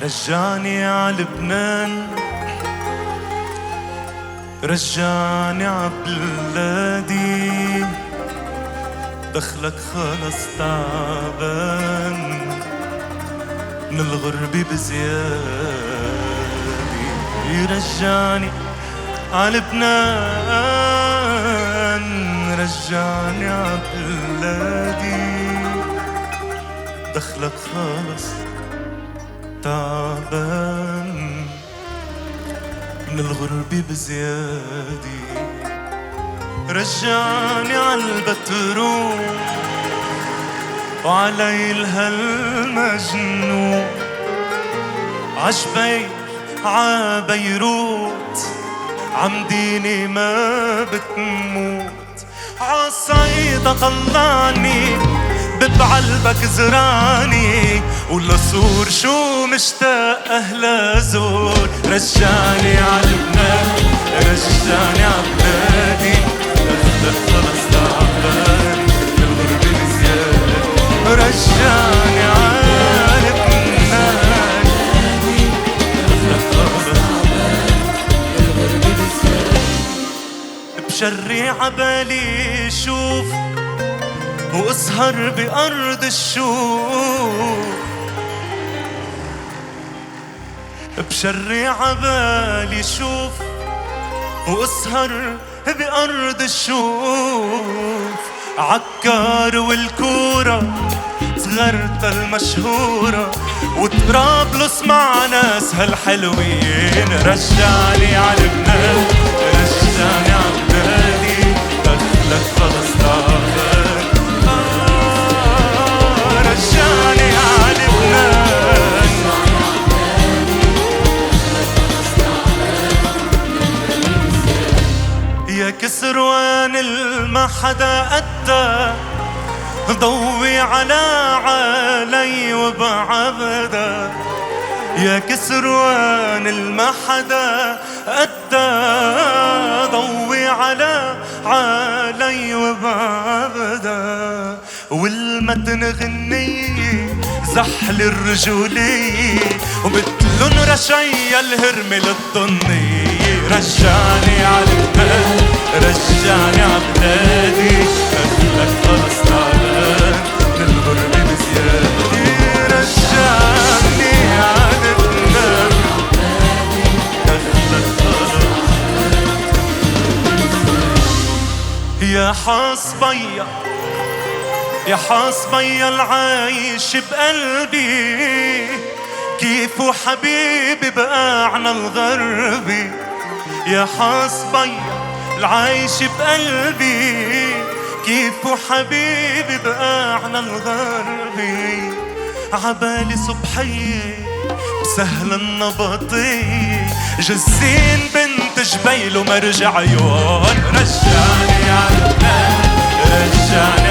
رجعني ع لبنان، رجعني ع بلادي، دخلك خلص تعبان من الغربة بزيادة. رجعني ع لبنان، رجعني ع بلادي، دخلك خلص تعبان من الغربة بزيادة. رجعني عالبترول وعليل هالمجنون، عجبي عبيروت عمديني ما بتموت. عالصعيدة طلعني ببعلبك زراني، ولصور شو مشتاق أهلا زور. رجعني عالبنان، رجعني عبلادي، دخلك خلص تعبان بالغربة بزيادة. رجعني عالبنان، دخلك خلص تعبان بالغربة بزيادة. بشري عبالي شوف واسهر بأرض الشوق، بشري عبالي شوف واسهر بأرض الشوف. عكار والكورة صغرتها المشهورة، وطرابلس مع ناس هالحلوين. رجعني عالبنان، رجعني عبلادي، دخلك خلص تعبان. رجعني عالبنان، يا كسروان الما حدا قدا، ضوي على علي وبعبدا. يا كسروان الما حدا قدا، ضوي على علي وبعبدا. والمتن غنية زحل الرجولية، ومثلن رشايا الهرمة للضنية. رجعني عالبلاد، رجعني عبلادي، دخلك خلص تعبان من الغربة بزيادة. رجعني عالبلاد، دخلك خلص. يا حاصبيا، يا حاصبيا العايش بقلبي، كيفو حبيبي بقعنا الغربي. يا حاصبيا العايش بقلبي، كيفو حبيبي بقعنا الغربي. عبالي صبحية بسهل النبطية، جزين بنت جبيل ومرجع عيون. رجعني عالبلاد، رجعني